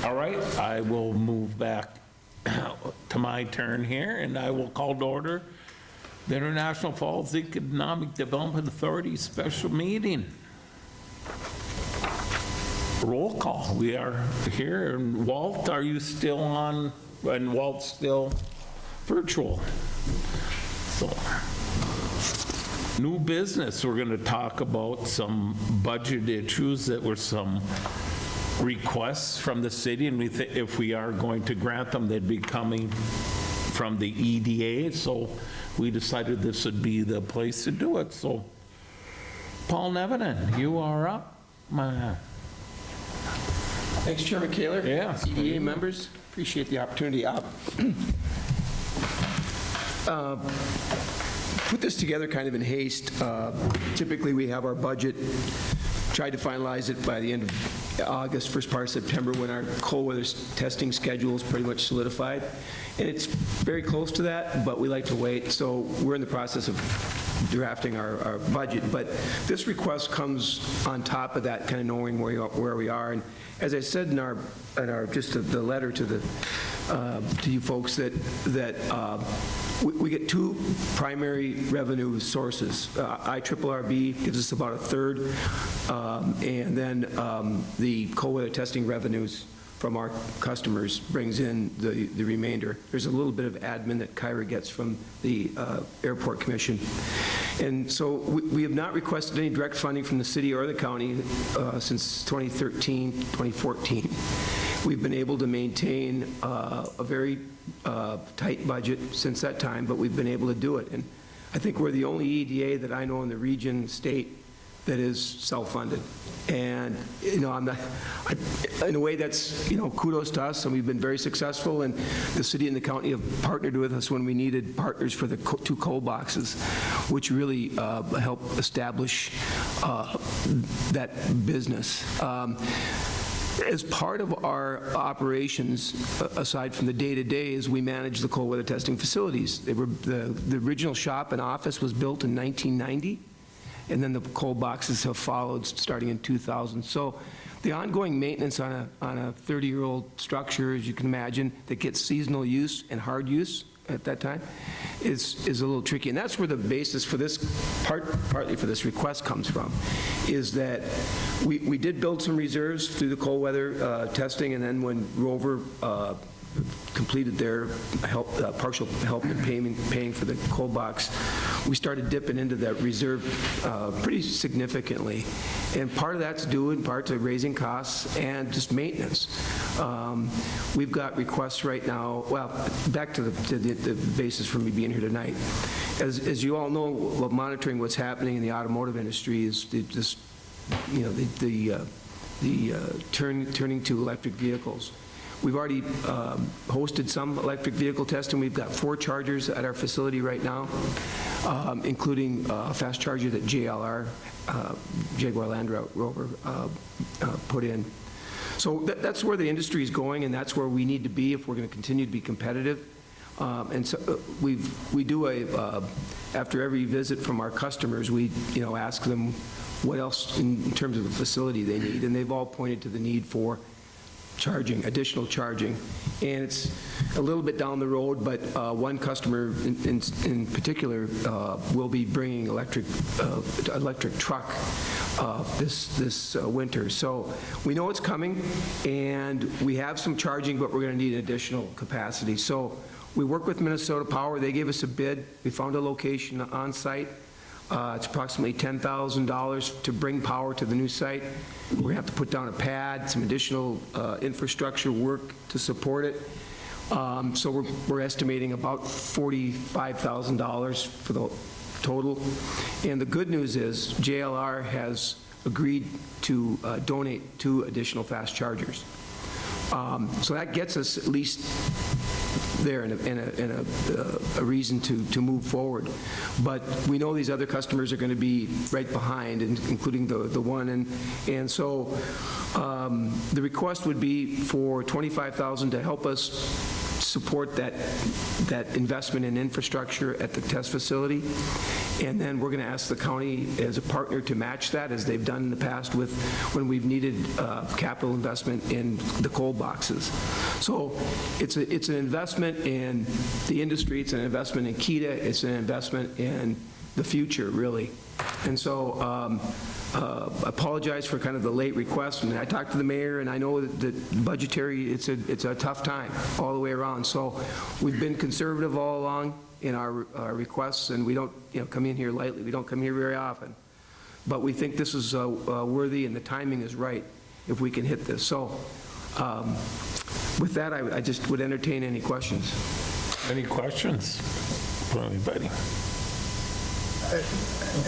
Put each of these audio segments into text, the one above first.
All right, I will move back to my turn here, and I will call to order the International Falls Economic Development Authority special meeting. Roll call. We are here, and Walt, are you still on? And Walt's still virtual. So, new business. We're going to talk about some budget issues that were some requests from the city, and if we are going to grant them, they'd be coming from the EDA, so we decided this would be the place to do it. So, Paul Nevinen, you are up. Thanks, Chairman Kaler. Yeah. EDA members, appreciate the opportunity. Put this together kind of in haste. Typically, we have our budget, tried to finalize it by the end of August, first part of September, when our cold weather testing schedule is pretty much solidified. And it's very close to that, but we like to wait. So we're in the process of drafting our budget. But this request comes on top of that, kind of knowing where we are. And as I said in our just the letter to you folks, that we get two primary revenue sources. IRRB gives us about a third, and then the cold weather testing revenues from our customers brings in the remainder. There's a little bit of admin that Kyra gets from the Airport Commission. And so we have not requested any direct funding from the city or the county since 2013, 2014. We've been able to maintain a very tight budget since that time, but we've been able to do it. And I think we're the only EDA that I know in the region, state, that is self-funded. And, you know, in a way that's, you know, kudos to us, and we've been very successful, and the city and the county have partnered with us when we needed partners for the two cold boxes, which really helped establish that business. As part of our operations, aside from the day-to-day, is we manage the cold weather testing facilities. The original shop and office was built in 1990, and then the cold boxes have followed starting in 2000. So the ongoing maintenance on a 30-year-old structure, as you can imagine, that gets seasonal use and hard use at that time is a little tricky. And that's where the basis for this, partly for this request comes from, is that we did build some reserves through the cold weather testing, and then when Rover completed their partial help in paying for the cold box, we started dipping into that reserve pretty significantly. And part of that's due in part to raising costs and just maintenance. We've got requests right now, well, back to the basis for me being here tonight. As you all know, monitoring what's happening in the automotive industry is just, you know, turning to electric vehicles. We've already hosted some electric vehicle testing. We've got 4 chargers at our facility right now, including a fast charger that JLR, Jaguar Land Rover, put in. So that's where the industry is going, and that's where we need to be if we're going to continue to be competitive. And so we do after every visit from our customers, we ask them what else in terms of the facility they need, and they've all pointed to the need for additional charging. And it's a little bit down the road, but one customer in particular will be bringing electric truck this winter. So we know it's coming, and we have some charging, but we're going to need additional capacity. So we work with Minnesota Power. They gave us a bid. We found a location on site. It's approximately $10,000 to bring power to the new site. We're going to have to put down a pad, some additional infrastructure work to support it. So we're estimating about $45,000 for the total. And the good news is JLR has agreed to donate 2 additional fast chargers. So that gets us at least there and a reason to move forward. But we know these other customers are going to be right behind, including the one. And so the request would be for $25,000 to help us support that investment in infrastructure at the test facility. And then we're going to ask the county as a partner to match that, as they've done in the past with when we've needed capital investment in the cold boxes. So it's an investment in the industry, it's an investment in KEDA, it's an investment in the future, really. And so apologize for kind of the late request. And I talked to the mayor, and I know that budgetary, it's a tough time all the way around. So we've been conservative all along in our requests, and we don't come in here lightly. We don't come here very often. But we think this is worthy, and the timing is right if we can hit this. So with that, I just would entertain any questions. Any questions from anybody?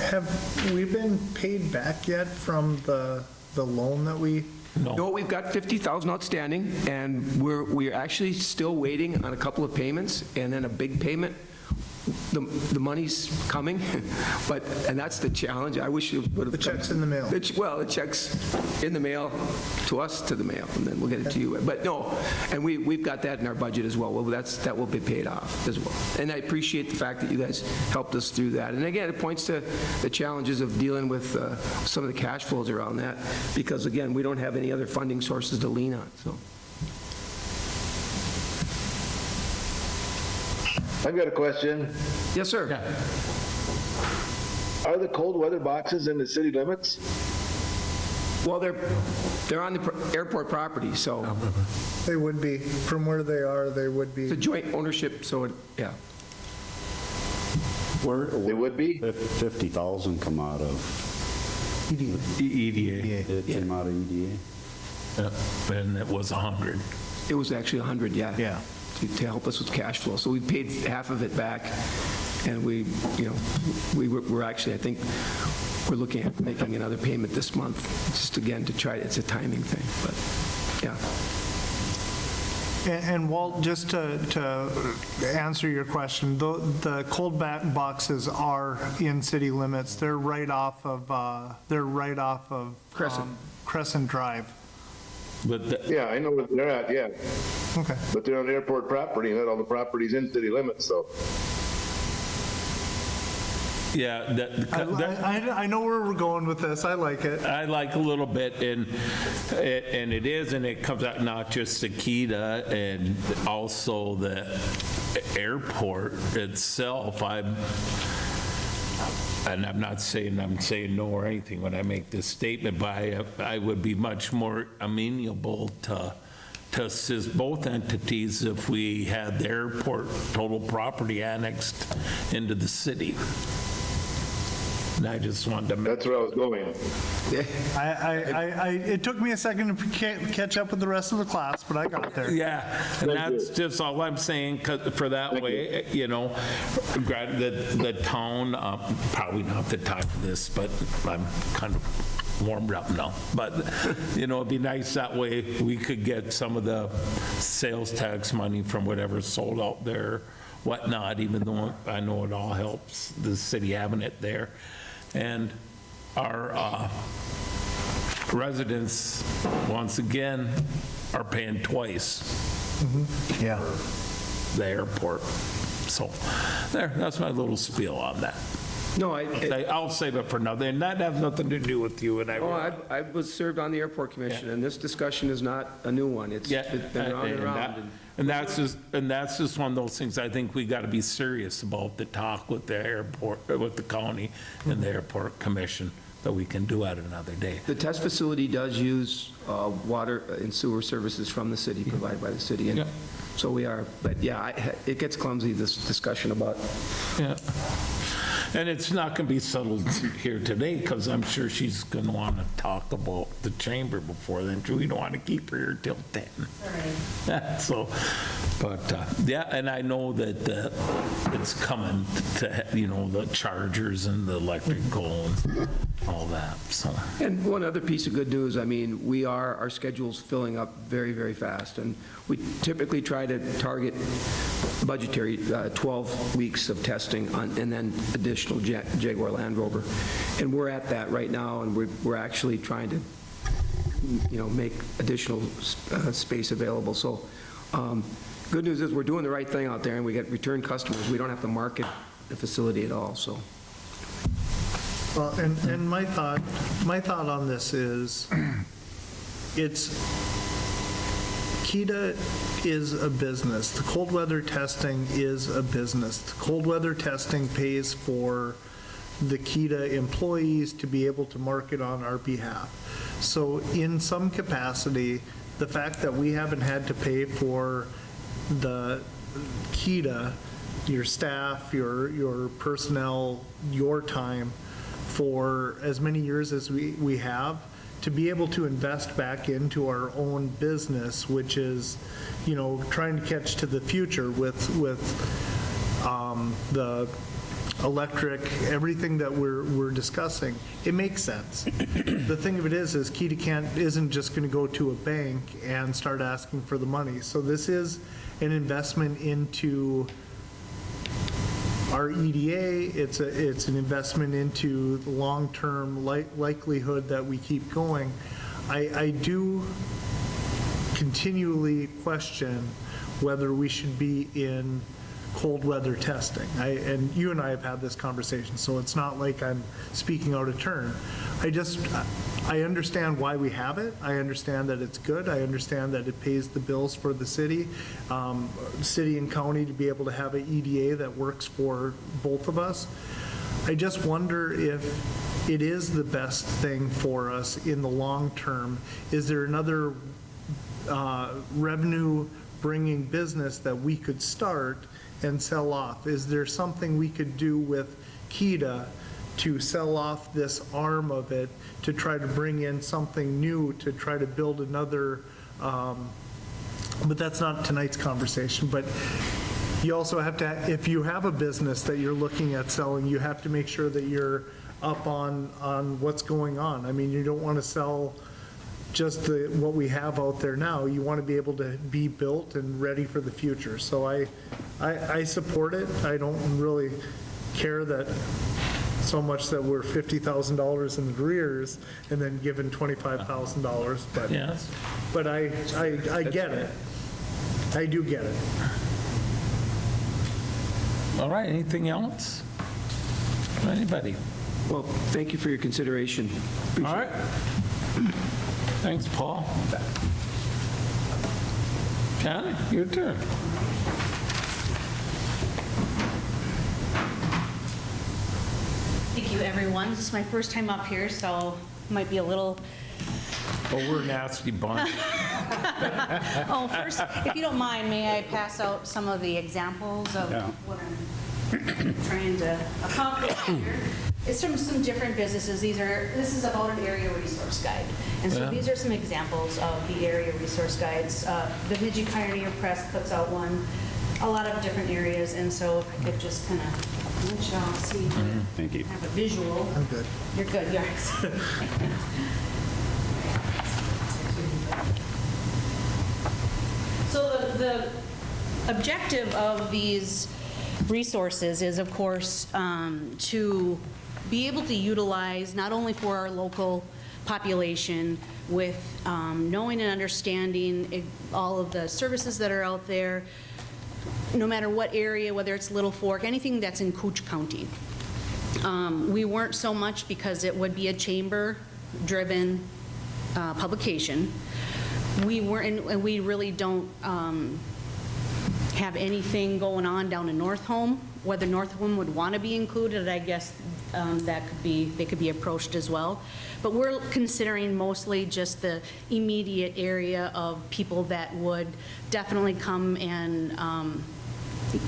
Have we been paid back yet from the loan that we? No, we've got 50,000 outstanding, and we're actually still waiting on a couple of payments, and then a big payment. The money's coming, and that's the challenge. I wish it would have. The check's in the mail. Well, the check's in the mail to us, to the mail, and then we'll get it to you. But no, and we've got that in our budget as well. Well, that will be paid off as well. And I appreciate the fact that you guys helped us through that. And again, it points to the challenges of dealing with some of the cash flows around that, because again, we don't have any other funding sources to lean on. So. I've got a question. Yes, sir. Are the cold weather boxes in the city limits? Well, they're on the airport property, so They would be, from where they are, they would be. it's a joint ownership, so yeah. They would be? 50,000 come out of, EDA. it came out of EDA. And it was 100. It was actually 100, yeah. Yeah. To help us with cash flow. So we paid half of it back, and we're actually, I think, we're looking at making another payment this month, just again to try, it's a timing thing, but yeah. And Walt, just to answer your question, the cold boxes are in city limits. They're right off of Crescent. Crescent Drive. But Yeah, I know where they're at, yeah. Okay. But they're on airport property, not all the property's in city limits, so. yeah, I know where we're going with this. I like it. I like a little bit, and it is, and it comes out not just the KEDA and also the airport itself. And I'm not saying I'm saying no or anything when I make this statement, but I would be much more amenable to assist both entities if we had the airport total property annexed into the city. And I just wanted to. That's where I was going. It took me a second to catch up with the rest of the class, but I got there. Yeah, and Thank that's you. just all I'm saying, 'cause for that Thank way, granted, the town, probably not the time for this, but I'm kind of warmed up now. But, it'd be nice that way we could get some of the sales tax money from whatever sold out there, whatnot, even though I know it all helps the city having it there. And our residents, once again, are paying twice Yeah. the airport. So, that's my little spiel on that. No, I'll save it for another, and that has nothing to do with you, and I was served on the airport commission, and this discussion is not a new one. It's Yeah, been around and around. and that's just one of those things I think we got to be serious about, the talk with the airport, with the county and the airport commission, that we can do at another day. The test facility does use water and sewer services from the city, provided by the city, and Yeah. so we are, but yeah, it gets clumsy, this discussion about. Yeah. And it's not going to be settled here today, because I'm sure she's going to want to talk about the chamber before then. We don't want to keep her here till 10. So, but, yeah, and I know that it's coming to, the chargers and the electrical and all that, so. And one other piece of good news, I mean, our schedule's filling up very, very fast, and we typically try to target budgetary 12 weeks of testing and then additional Jaguar Land Rover. And we're at that right now, and we're actually trying to, make additional space available. So good news is we're doing the right thing out there, and we get return customers. We don't have to market the facility at all, so. Well, and my thought on this is, KEDA is a business. The cold weather testing is a business. The cold weather testing pays for the KEDA employees to be able to market on our behalf. So in some capacity, the fact that we haven't had to pay for the KEDA, your staff, your personnel, your time, for as many years as we have, to be able to invest back into our own business, which is, trying to catch to the future with the electric, everything that we're discussing, it makes sense. The thing of it is KEDA isn't just going to go to a bank and start asking for the money. So this is an investment into our EDA, it's an investment into the long-term likelihood that we keep going. I do continually question whether we should be in cold weather testing. And you and I have had this conversation, so it's not like I'm speaking out of turn. I understand why we have it. I understand that it's good. I understand that it pays the bills for the city and county to be able to have an EDA that works for both of us. I just wonder if it is the best thing for us in the long term. Is there another revenue bringing business that we could start and sell off? Is there something we could do with KEDA to sell off this arm of it, to try to bring in something new, to try to build another, but that's not tonight's conversation. But you also have to, if you have a business that you're looking at selling, you have to make sure that you're up on what's going on. I mean, you don't want to sell just what we have out there now. You want to be able to be built and ready for the future. So I support it. I don't really care that so much that we're $50,000 in arrears and then given $25,000, but Yes. but I get it. I do get it. All right, anything else? Anybody? Well, thank you for your consideration. Appreciate All right. Thanks, Paul. Johnny, your turn. Thank you, everyone. This is my first time up here, so might be a little... Oh, we're a nasty bunch. Oh, first, if you don't mind, may I pass out some of the examples of what I'm trying to accomplish here? It's from some different businesses. This is about an area resource guide. And so these are some examples of the area resource guides. The Bemidji Pioneer Press puts out one, a lot of different areas. And so if I could just kind of let y'all see, Thank you. have a visual. I'm good. You're good, yes. So the objective of these resources is, of course, to be able to utilize not only for our local population with knowing and understanding all of the services that are out there, no matter what area, whether it's Little Fork, anything that's in Cooch County. We weren't so much because it would be a chamber-driven publication. We weren't, and we really don't have anything going on down in North Home. Whether North Home would want to be included, I guess they could be approached as well. But we're considering mostly just the immediate area of people that would definitely come and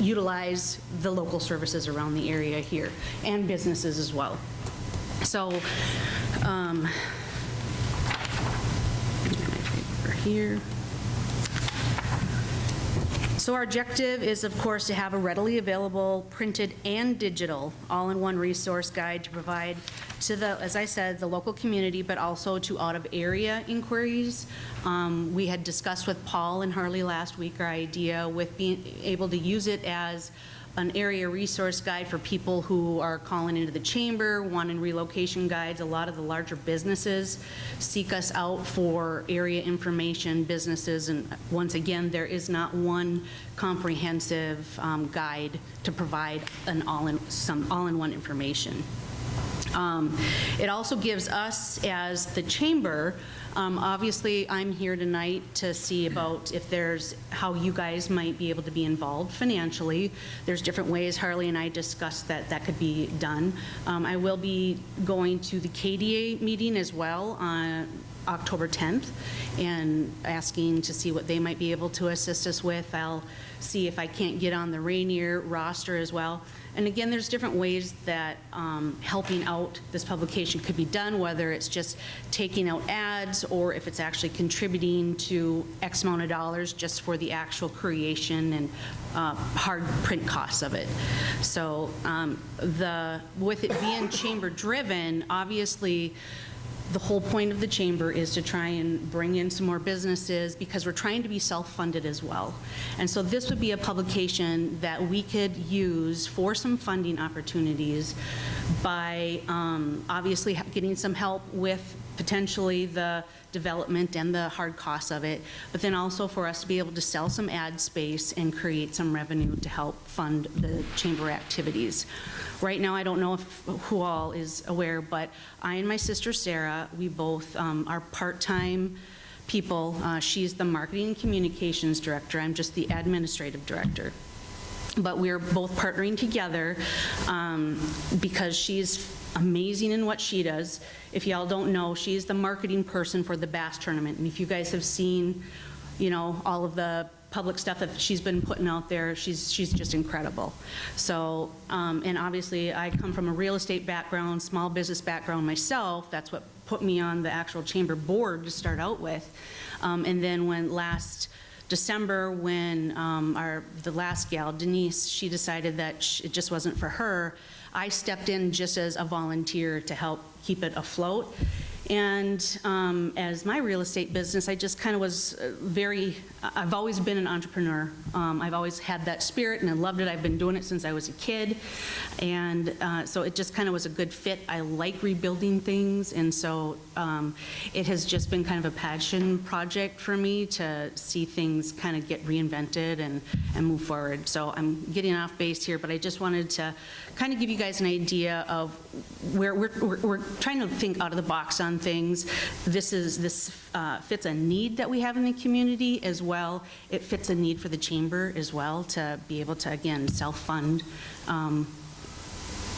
utilize the local services around the area here, and businesses as well. So, here. So our objective is, of course, to have a readily available printed and digital all-in-one resource guide to provide to the, as I said, the local community, but also to out-of-area inquiries. We had discussed with Paul and Harley last week our idea with being able to use it as an area resource guide for people who are calling into the chamber, wanting relocation guides. A lot of the larger businesses seek us out for area information, businesses, and once again, there is not one comprehensive guide to provide some all-in-one information. It also gives us, as the chamber, obviously, I'm here tonight to see about if there's, how you guys might be able to be involved financially. There's different ways Harley and I discussed that that could be done. I will be going to the KDA meeting as well on October 10th and asking to see what they might be able to assist us with. I'll see if I can't get on the Rainier roster as well. And again, there's different ways that helping out this publication could be done, whether it's just taking out ads or if it's actually contributing to X amount of dollars just for the actual creation and hard print costs of it. So with it being chamber driven, obviously, the whole point of the chamber is to try and bring in some more businesses because we're trying to be self-funded as well. And so this would be a publication that we could use for some funding opportunities by obviously getting some help with potentially the development and the hard costs of it, but then also for us to be able to sell some ad space and create some revenue to help fund the chamber activities. Right now, I don't know who all is aware, but I and my sister Sarah, we both are part-time people. She's the marketing and communications director. I'm just the administrative director. But we're both partnering together because she's amazing in what she does. If y'all don't know, she's the marketing person for the bass tournament. And if you guys have seen, you know, all of the public stuff that she's been putting out there, she's just incredible. So, and obviously I come from a real estate background, small business background myself. That's what put me on the actual chamber board to start out with. And then when last December, when the last gal, Denise, she decided that it just wasn't for her, I stepped in just as a volunteer to help keep it afloat. And as my real estate business, I just kind of was I've always been an entrepreneur. I've always had that spirit and I loved it. I've been doing it since I was a kid. And so it just kind of was a good fit. I like rebuilding things. And so it has just been kind of a passion project for me to see things kind of get reinvented and move forward. So I'm getting off base here, but I just wanted to kind of give you guys an idea of where we're trying to think out of the box on things. This fits a need that we have in the community as well. It fits a need for the chamber as well to be able to, again, self-fund.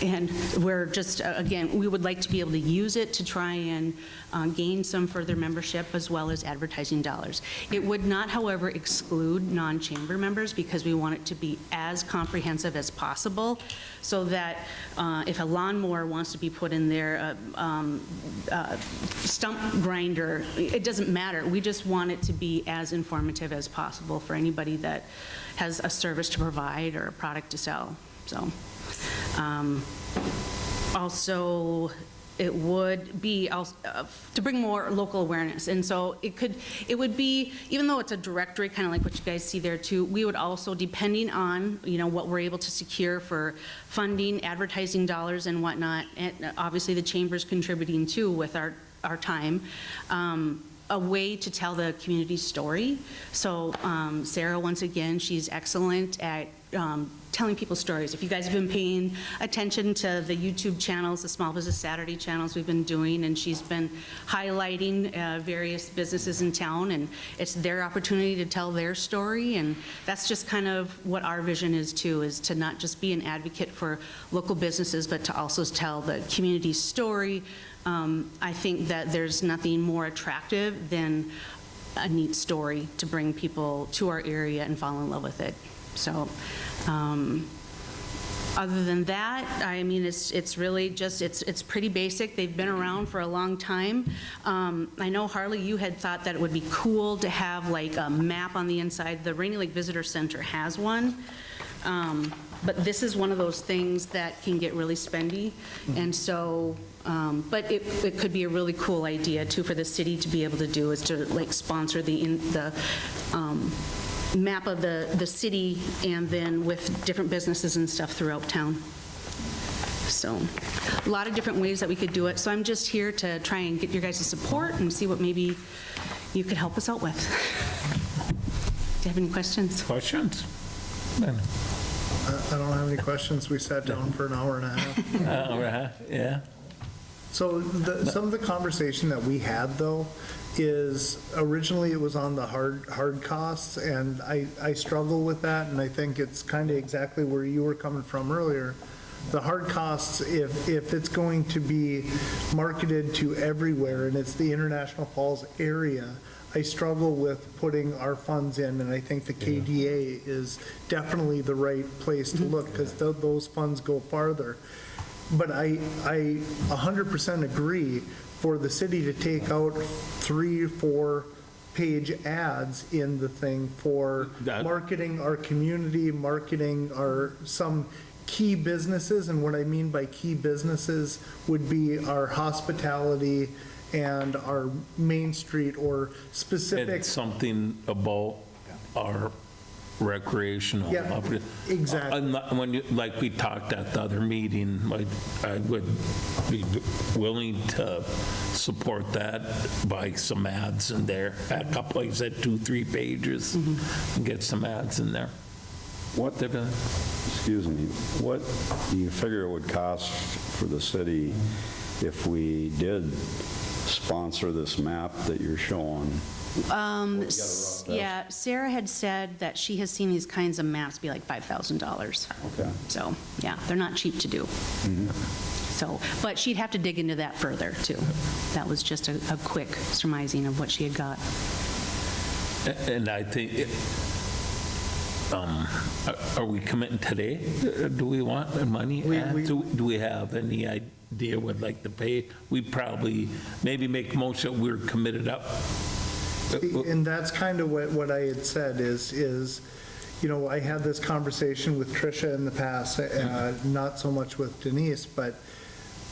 And we're just, again, we would like to be able to use it to try and gain some further membership as well as advertising dollars. It would not, however, exclude non-chamber members because we want it to be as comprehensive as possible so that if a lawnmower wants to be put in there, stump grinder, it doesn't matter. We just want it to be as informative as possible for anybody that has a service to provide or a product to sell. So. Also, it would be to bring more local awareness. And so it would be, even though it's a directory, kind of like what you guys see there too, we would also, depending on, you know, what we're able to secure for funding, advertising dollars and whatnot, and obviously the chamber's contributing too with our time, a way to tell the community story. So Sarah, once again, she's excellent at telling people stories. If you guys have been paying attention to the YouTube channels, the Small Business Saturday channels we've been doing, and she's been highlighting various businesses in town, and it's their opportunity to tell their story, and that's just kind of what our vision is too, is to not just be an advocate for local businesses, but to also tell the community's story. I think that there's nothing more attractive than a neat story to bring people to our area and fall in love with it. So other than that, I mean, it's really just, it's pretty basic. They've been around for a long time. I know, Harley, you had thought that it would be cool to have like a map on the inside. The Rainy Lake Visitor Center has one. But this is one of those things that can get really spendy. And so, but it could be a really cool idea too for the city to be able to do, is to like sponsor the map of the city, and then with different businesses and stuff throughout town. So a lot of different ways that we could do it. So I'm just here to try and get your guys' support and see what maybe you could help us out with. Do you have any questions? Questions? I don't have any questions. We sat down for an hour and a half. Yeah. So some of the conversation that we had, though, is originally it was on the hard costs, and I struggle with that, and I think it's kind of exactly where you were coming from earlier. The hard costs, if it's going to be marketed to everywhere, and it's the International Falls area, I struggle with putting our funds in, and I think the KDA is definitely the right place to look, because those funds go farther. But I 100% agree for the city to take out 3 or 4 page ads in the thing for marketing our community, marketing some key businesses. And what I mean by key businesses would be our hospitality and our Main Street or specific. And something about our recreational. Yeah, exactly. When you, like we talked at the other meeting, like I would be willing to support that by some ads in there, a couple places at 2-3 pages, and get some ads in there. Excuse me, what do you figure it would cost for the city if we did sponsor this map that you're showing? Yeah, Sarah had said that she has seen these kinds of maps be like $5,000. Okay. So, yeah, they're not cheap to do. So, but she'd have to dig into that further, too. That was just a quick surmising of what she had got. And I think, are we committing today? Do we want the money? Do we have any idea what like to pay? We probably maybe make most that we're committed up. And that's kind of what I had said is, I had this conversation with Tricia in the past, not so much with Denise, but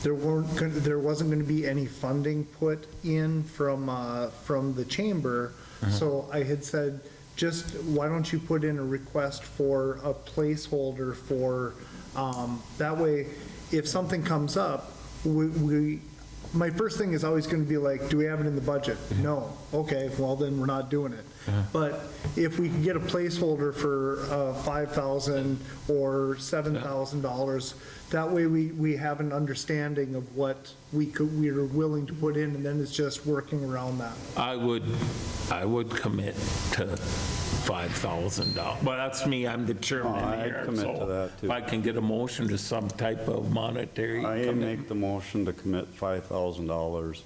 there wasn't going to be any funding put in from the chamber. So I had said, just why don't you put in a request for a placeholder for, that way, if something comes up, my first thing is always going to be like, do we have it in the budget? No. Okay, well, then we're not doing it. But if we can get a placeholder for $5,000 or $7,000, that way we have an understanding of what we are willing to put in, and then it's just working around that. I would commit to $5,000. But that's me, I'm the chairman I'd here. commit so to that, too. If I can get a motion to some type of monetary I commitment. make the motion to commit $5,000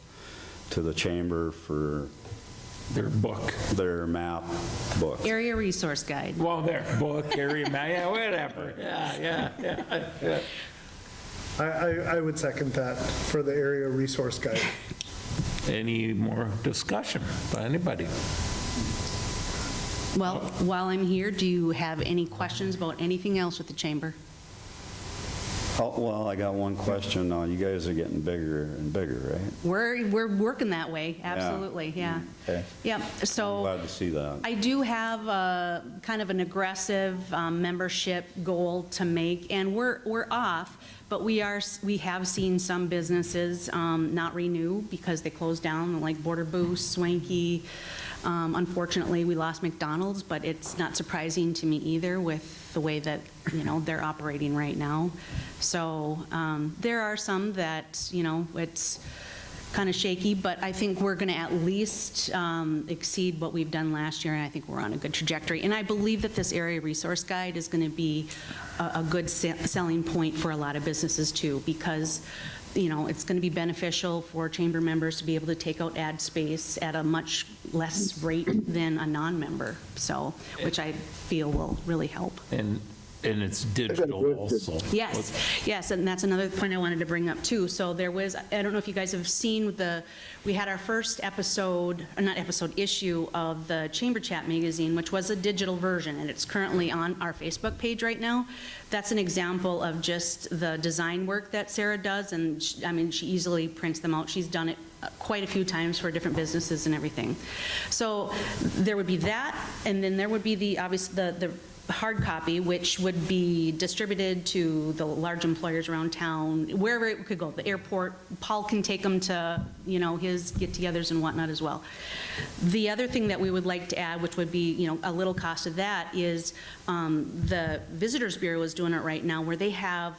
to the chamber for Their book. their map book. Area resource guide. Well, their book, area, yeah, whatever. Yeah. I would second that for the area resource guide. Any more discussion by anybody? Well, while I'm here, do you have any questions about anything else with the chamber? Oh, well, I got one question now. You guys are getting bigger and bigger, right? We're working that way, absolutely, yeah. Okay. Yep, so. Glad to see that. I do have a kind of an aggressive membership goal to make, and we're off, but we have seen some businesses not renew because they closed down, like Border Boost, Swanky. Unfortunately, we lost McDonald's, but it's not surprising to me either with the way that, they're operating right now. So there are some that, it's kind of shaky, but I think we're going to at least exceed what we've done last year, and I think we're on a good trajectory. And I believe that this area resource guide is going to be a good selling point for a lot of businesses too, because it's going to be beneficial for chamber members to be able to take out ad space at a much less rate than a non-member, so, which I feel will really help. And it's digital also. Yes, and that's another point I wanted to bring up too. So there was, I don't know if you guys have seen we had our first issue of the Chamber Chat magazine, which was a digital version, and it's currently on our Facebook page right now. That's an example of just the design work that Sarah does, and she easily prints them out. She's done it quite a few times for different businesses and everything. So there would be that, and then there would be the hard copy, which would be distributed to the large employers around town, wherever it could go, the airport. Paul can take them to, his get-togethers and whatnot as well. The other thing that we would like to add, which would be, a little cost of that, is the Visitors Bureau is doing it right now, where they have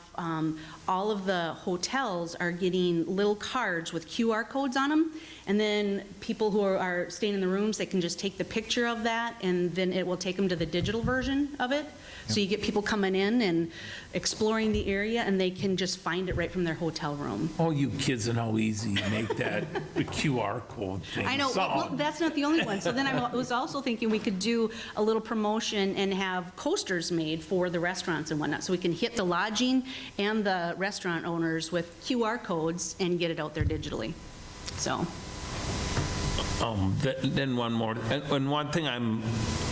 all of the hotels are getting little cards with QR codes on them, and then people who are staying in the rooms, they can just take the picture of that, and then it will take them to the digital version of it. So you get people coming in and exploring the area, and they can just find it right from their hotel room. Oh, you kids and how easy you make that QR code thing. I know, well, that's not the only one. So then I was also thinking we could do a little promotion and have coasters made for the restaurants and whatnot, so we can hit the lodging and the restaurant owners with QR codes and get it out there digitally. So, Then one more, and one thing I'm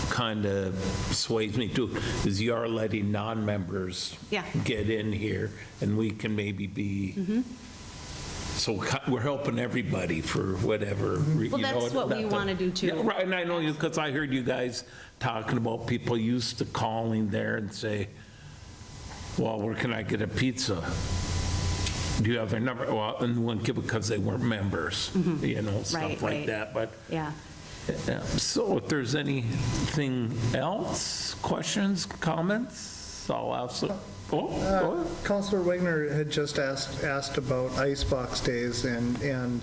kind of sways me too, is you are letting non-members Yeah. get in here, and we can maybe be, so we're helping everybody for whatever. Well, that's what we wanna do, too. Yeah, right, and I know you, because I heard you guys talking about people used to calling there and say, well, where can I get a pizza? Do you have their number? Well, and one kid, because they weren't members, stuff Right, like right. that, but. yeah. Yeah, so if there's anything else, questions, comments, I'll ask. Oh, go ahead. Counselor Wagner had just asked about icebox days, and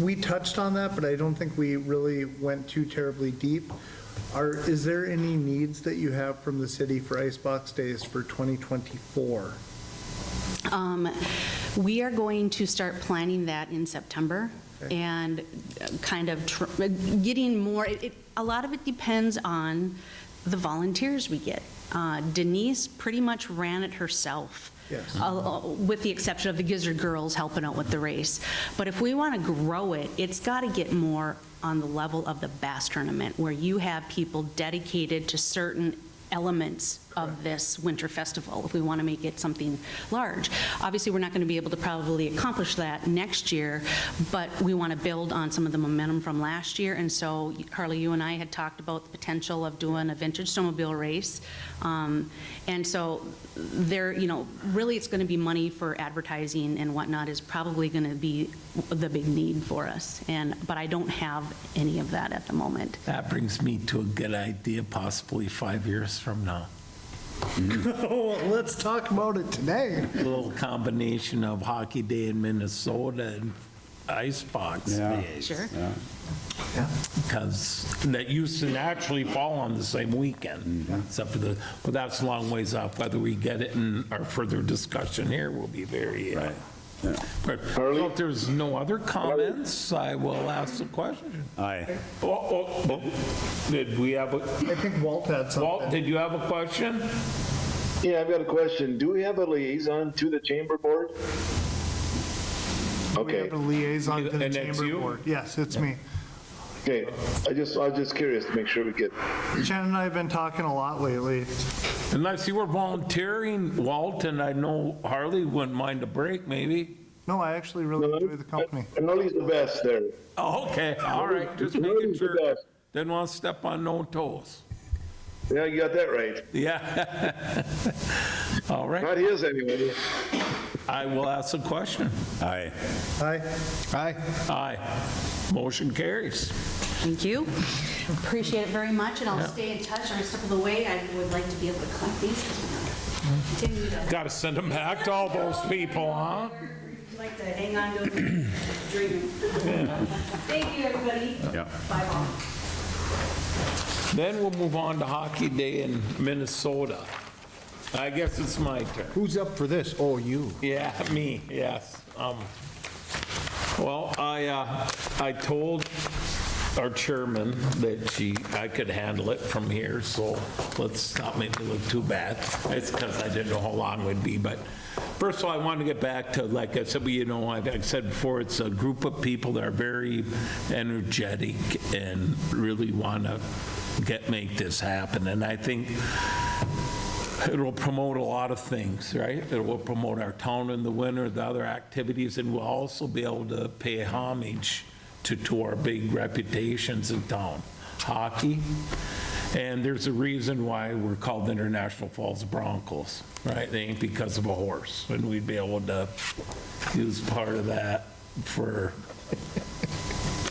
we touched on that, but I don't think we really went too terribly deep. Is there any needs that you have from the city for icebox days for 2024? We are going to start planning that in September and kind of getting more, a lot of it depends on the volunteers we get. Denise pretty much ran it herself. Yes. With the exception of the Gizzard girls helping out with the race. But if we want to grow it, it's got to get more on the level of the bass tournament, where you have people dedicated to certain elements of this winter festival, if we want to make it something large. Obviously, we're not going to be able to probably accomplish that next year, but we want to build on some of the momentum from last year. And so, Harley, you and I had talked about the potential of doing a vintage snowmobile race. And so there, really it's going to be money for advertising and whatnot is probably going to be the big need for us. But I don't have any of that at the moment. That brings me to a good idea, possibly 5 years from now. Oh, let's talk about it today. A little combination of Hockey Day in Minnesota and Icebox Yeah. Days. Sure. Yeah. Because that used to naturally fall on the same weekend, except for but that's a long ways off. Whether we get it in our further discussion here will be very. Yeah. But so if there's no other comments, I will ask the question. Aye. Did we have I think Walt had something. Walt, did you have a question? Yeah, I've got a question. Do we have a liaison to the chamber board? We Okay, have a liaison to the And that's chamber you? board. Yes, it's me. okay. I was just curious to make sure we get, Shannon and I have been talking a lot lately. Unless you were volunteering, Walt, and I know Harley wouldn't mind a break, maybe. No, I actually really enjoy the company. I know he's the best there. Oh, okay, all right, just I know making he's the sure. best. Didn't want to step on no toes. Yeah, you got that right. Yeah. All right, Not his anyway. I will ask a question. Aye. Aye. Aye. Aye. Motion carries. Thank you. Appreciate it very much, and I'll stay in touch. Every step of the way, I would like to be able to collect these, because we continue to. Got to send them back to all those people, huh? We'd like to hang on to it, dream. Thank you, everybody. Yeah. Bye, all. Then we'll move on to Hockey Day in Minnesota. I guess it's my turn. Who's up for this? Oh, you. Yeah, me, yes. Well, I told our chairman that I could handle it from here, so let's not make me look too bad. It's because I didn't know how long it would be, but first of all, I want to get back to, like I said, like I said before, it's a group of people that are very energetic and really want to make this happen, and I think it will promote a lot of things, right? It will promote our town in the winter, the other activities, and we'll also be able to pay homage to our big reputations in town. Hockey And there's a reason why we're called International Falls Broncos, right? They ain't because of a horse, and we'd be able to use part of that for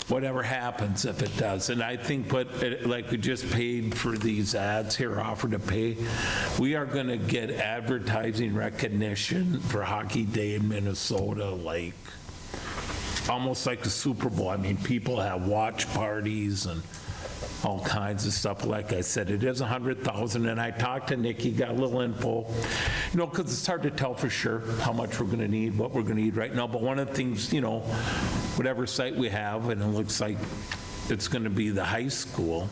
whatever happens if it does. And I think, like we just paid for these ads here, offer to pay, we are going to get advertising recognition for Hockey Day in Minnesota, like, almost like a Super Bowl. I mean, people have watch parties and all kinds of stuff. Like I said, it is 100,000, and I talked to Nikki, got a little info, because it's hard to tell for sure how much we're going to need, what we're going to need right now. But one of the things, whatever site we have, and it looks like it's going to be the high school,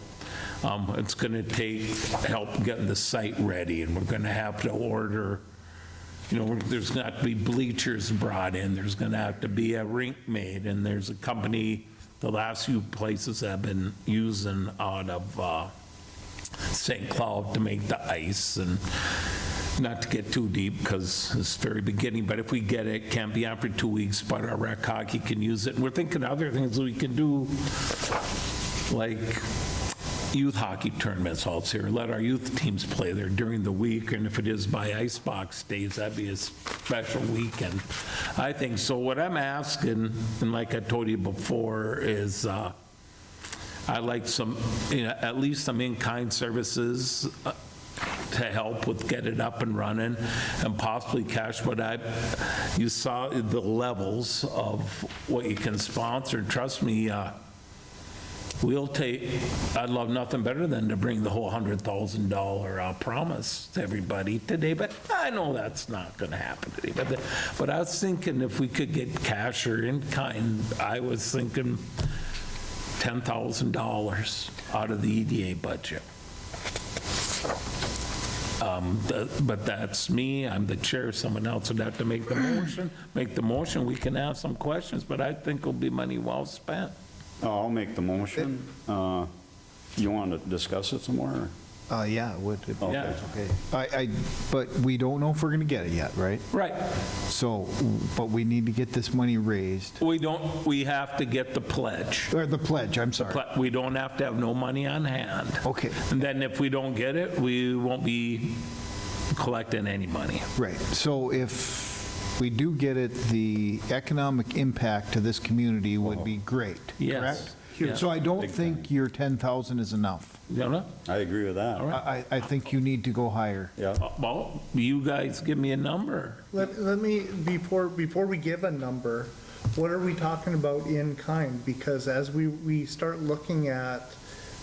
it's going to take help getting the site ready, and we're going to have to order, there's going to have to be bleachers brought in, there's going to have to be a rink made, and there's a company, the last few places have been using out of St. Cloud to make the ice, and not to get too deep because it's very beginning, but if we get it, can't be on for 2 weeks, but our rec hockey can use it. And we're thinking other things we can do, like youth hockey tournaments out here, let our youth teams play there during the week, and if it is by icebox days, that'd be a special weekend. I think so. What I'm asking, and like I told you before, is I like some, at least some in-kind services to help with get it up and running, and possibly cash. But you saw the levels of what you can sponsor. Trust me, I'd love nothing better than to bring the whole $100,000 promise to everybody today, but I know that's not going to happen today. But I was thinking if we could get cash or in kind, I was thinking $10,000 out of the EDA budget. But that's me, I'm the chair, someone else would have to make the motion. We can ask some questions, but I think it'll be money well spent. I'll make the motion. You want to discuss it some more? Yeah, it would. Yeah. Okay. But we don't know if we're going to get it yet, right? Right. So, but we need to get this money raised. We have to get the pledge. Or the pledge, I'm sorry. We don't have to have no money on hand. Okay. And then if we don't get it, we won't be collecting any money. Right. So if we do get it, the economic impact to this community would be great, Yes. correct? Yeah. So I don't think your 10,000 is enough. You know? I agree with that. All right. I think you need to go higher. Yeah. Well, you guys give me a number. Let me, before we give a number, what are we talking about in kind? Because as we start looking at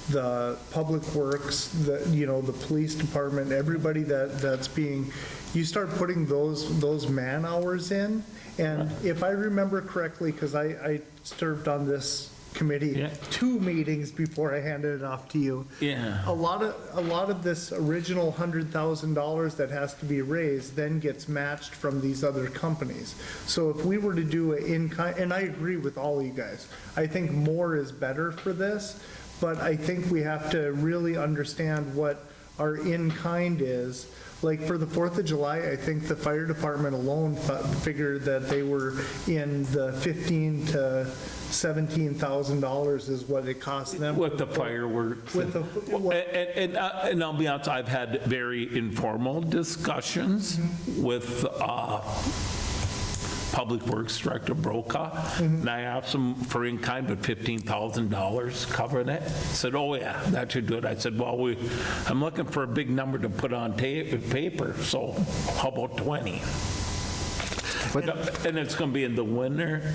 the public works, the police department, everybody that's being, you start putting those man hours in, and if I remember correctly, because I served on this committee, Yeah. 2 meetings before I handed it off to you. Yeah. A lot of this original $100,000 that has to be raised then gets matched from these other companies. So if we were to do it in kind, and I agree with all you guys, I think more is better for this, but I think we have to really understand what our in-kind is. Like for the 4th of July, I think the fire department alone figured that they were in the $15,000 to $17,000 is what it cost them. With the fireworks. And I'll be honest, I've had very informal discussions with Public Works Director Brokaw, and I asked him for in-kind, but $15,000 covering it. Said, oh yeah, that should do it. I said, well, I'm looking for a big number to put on paper, so how about 20? And it's going to be in the winter,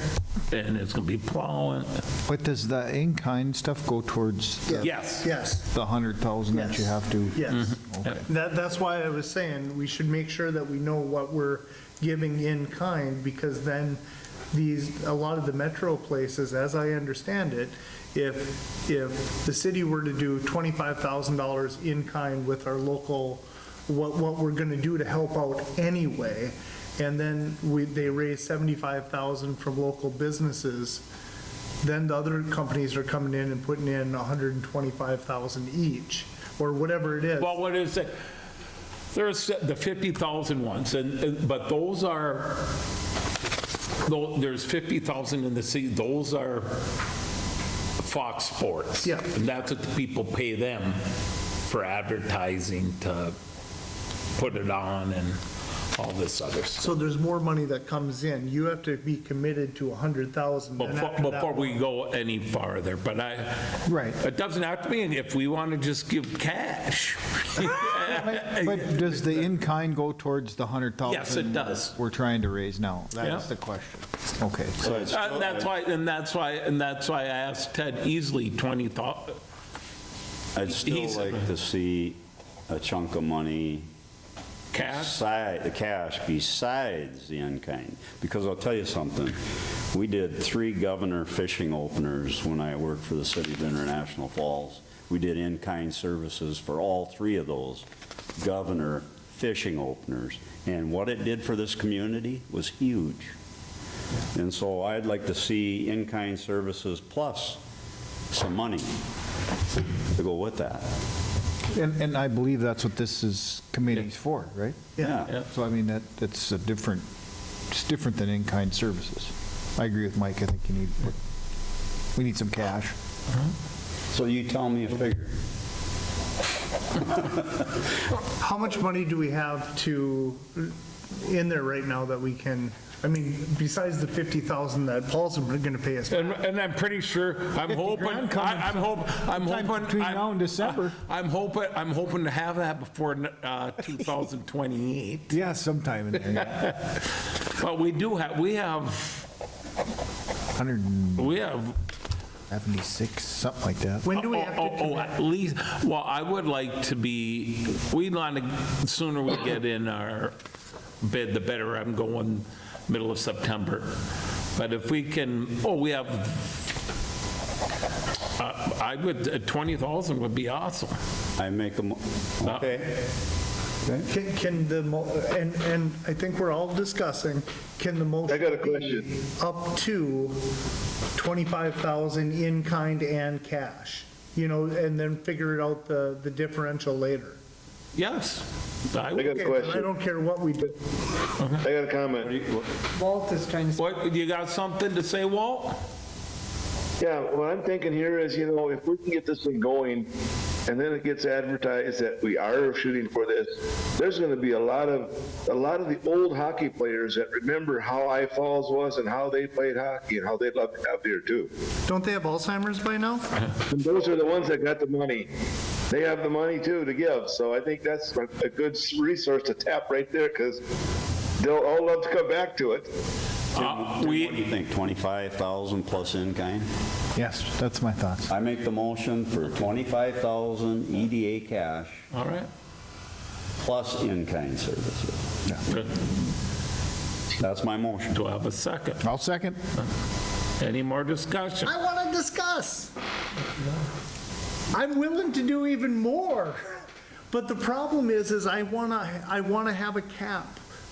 and it's going to be plowing. But does the in-kind stuff go towards the Yes. Yes. 100,000 that you have to? Yes. Okay. That's why I was saying, we should make sure that we know what we're giving in kind, because then a lot of the metro places, as I understand it, if the city were to do $25,000 in kind with our local, what we're gonna do to help out anyway, and then they raise $75,000 from local businesses, then the other companies are coming in and putting in $125,000 each, or whatever it is. Well, what is it? There's the 50,000 ones, but those are, there's 50,000 in the city, those are Fox Sports. Yeah. And that's what the people pay them for advertising to put it on and all this other stuff. So there's more money that comes in. You have to be committed to 100,000. then after that- Before we go any farther, but Right. it doesn't have to be, and if we want to just give cash. But does the in-kind go towards the 100,000? Yes, it does. We're trying to raise now? Yeah. That's the question. Okay. So it's still- And that's why I asked Ted easily 20,000. I'd still he's- like to see a chunk of money, Cash? the cash besides the in-kind. Because I'll tell you something, we did 3 governor fishing openers when I worked for the city of International Falls. We did in-kind services for all 3 of those governor fishing openers. And what it did for this community was huge. And so I'd like to see in-kind services plus some money to go with that. And I believe that's what this is committee's for, right? Yeah. So I mean, it's it's different than in-kind services. I agree with Mike, I think we need some cash. So you tell me a figure. How much money do we have in there right now that we can, I mean, besides the 50,000 that Paul's going to pay us? And I'm pretty sure, I'm hoping, grand coming I'm hoping. between now and December. I'm hoping to have that before 2028. Yeah, sometime in there, yeah. But we have 176, something like that. When do we have to commit? at least, well, I would like to be, we'd want to, the sooner we get in our bid, the better. I'm going middle of September. But if we can, we have, I would, 20,000 would be awesome. I make them, okay. Can the, and I think we're all discussing, can the motion I got a be question. up to 25,000 in kind and cash? You know, and then figure it out the differential later? Yes. I got a Okay, then I question. don't care what we do. I got a comment. Walt is trying to. What, you got something to say, Walt? Yeah, what I'm thinking here is, if we can get this thing going, and then it gets advertised that we are shooting for this, there's going to be a lot of the old hockey players that remember how I Falls was and how they played hockey and how they loved it out there too. Don't they have Alzheimer's by now? And those are the ones that got the money. They have the money too to give, so I think that's a good resource to tap right there, because they'll all love to come back to it. What do you think, 25,000 plus in-kind? Yes, that's my thoughts. I make the motion for 25,000 EDA cash All right. plus in-kind services. Good. That's my motion. Do I have a second? I'll second. Any more discussion? I want to discuss. I'm willing to do even more. But the problem is I want to have a cap.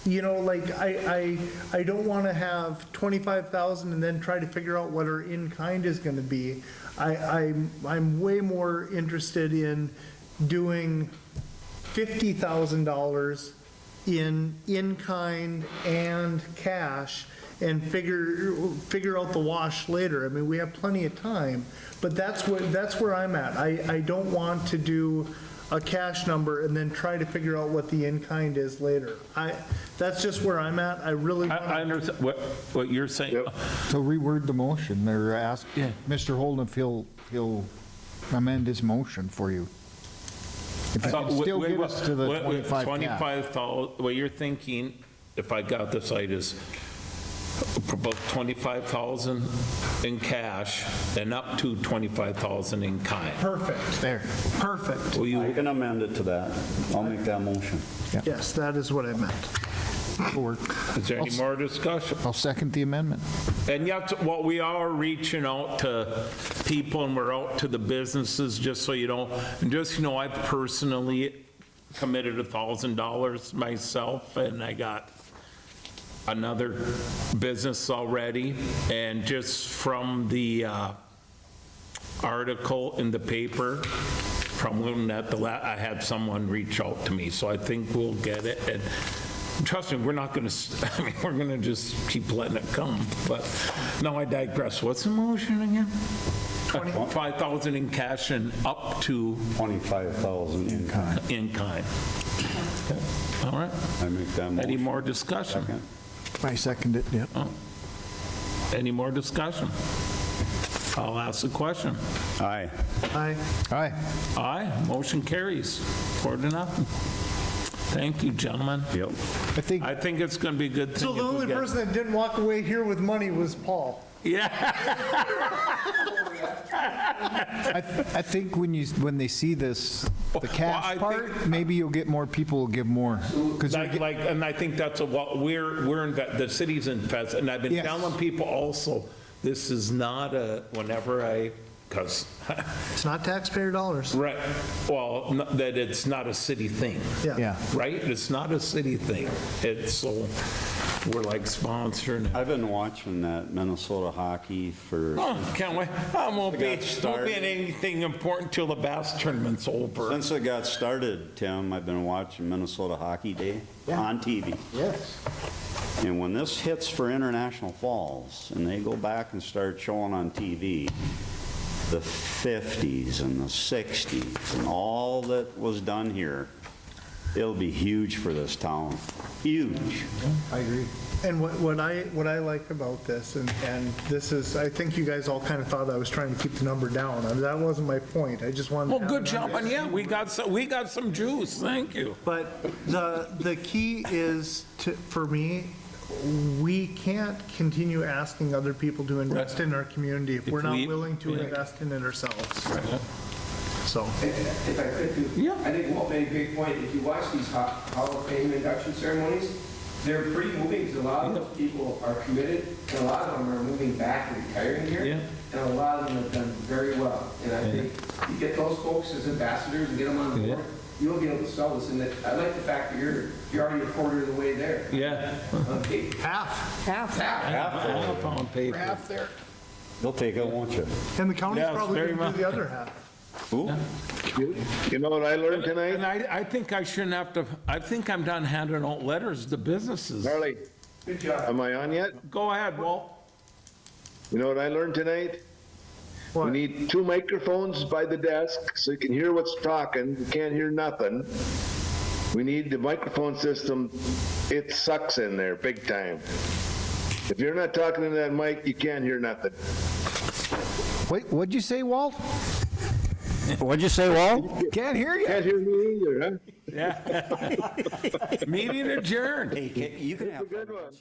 Like I don't want to have 25,000 and then try to figure out what our in-kind is going to be. I'm way more interested in doing $50,000 in-kind and cash and figure out the wash later. I mean, we have plenty of time, but that's where I'm at. I don't want to do a cash number and then try to figure out what the in-kind is later. That's just where I'm at. I really want I understand what you're saying. Yep. So reword the motion, or ask Mr. Holden if he'll amend his motion for you. If you can still get us to the 25 cap. 25,000, what you're thinking, if I got this right, is about 25,000 in cash and up to 25,000 in kind. Perfect. There. Perfect. Will you, I can amend it to that. I'll make that motion. Yes, that is what I meant. Will work. is there any more discussion? I'll second the amendment. And yet, what we are reaching out to people, and we're out to the businesses, just so you know, and just, I've personally committed $1,000 myself, and I got another business already, and just from the article in the paper, from when I had someone reach out to me, so I think we'll get it. And trust me, we're not going to, we're going to just keep letting it come. But no, I digress. What's the motion again? 5,000 in cash and up to 25,000 in kind. in kind. Okay. All right. I make that motion. Any more discussion? Second. I second it, yeah. Any more discussion? I'll ask the question. Aye. Aye. Aye. Aye, motion carries 4-0. Thank you, gentlemen. Yep. I think it's going to be a good thing. So the if we only get- person that didn't walk away here with money was Paul. Yeah. I think when they see this, the Well, I cash think- part, maybe you'll get more people will give more. 'Cause they're Like, and I think that's what we're in, the city's invest, and I've been Yes. telling people also, this is not a, whenever because, It's not taxpayer dollars. right, well, that it's not a city thing. Yeah. Right? It's not a city thing. It's so, we're like sponsoring it. I've been watching that Minnesota hockey for, Oh, can't wait. I won't be got started. in anything important till the bass tournament's over. since it got started, Tim, I've been watching Minnesota Hockey Day on TV. Yes. And when this hits for International Falls, and they go back and start showing on TV, the 50s and the 60s and all that was done here, it'll be huge for this town. Huge. I agree. And what I like about this, and this is, I think you guys all kind of thought I was trying to keep the number down. I mean, that wasn't my point. I just wanted to Well, have good an job, and yeah, we got some juice, thank you. But the key is for me, we can't continue asking other people to invest in our community if we're not we- willing to invest in it ourselves. So, If I could, too. Yeah. I think Walt made a great point. If you watch these Hall of Fame induction ceremonies, they're pretty moving because a lot of those people are committed, and a lot of them are moving back and retiring here. Yeah. And a lot of them have done very well. And I think you get those folks as ambassadors and get them on board, you'll be able to sell this. And I like the fact that you're already a quarter of the way there. Yeah. Okay. half. Half on paper. You'll take it, won't you? And the county's Yeah, it's probably very going to do much- the other half. Ooh. You know what I learned tonight? And I think I shouldn't have to, I think I'm done handing out letters to businesses. Harley, Good job. am I on yet? Go ahead, Walt. You know what I learned tonight? We What? need 2 microphones by the desk so you can hear what's talking. You can't hear nothing. We need the microphone system. It sucks in there big time. If you're not talking into that mic, you can't hear nothing. Wait, what'd you say, Walt? What'd you say, Walt? Can't hear you. Can't hear me either, huh? Yeah. Meeting adjourned. Hey, you can have. Good one.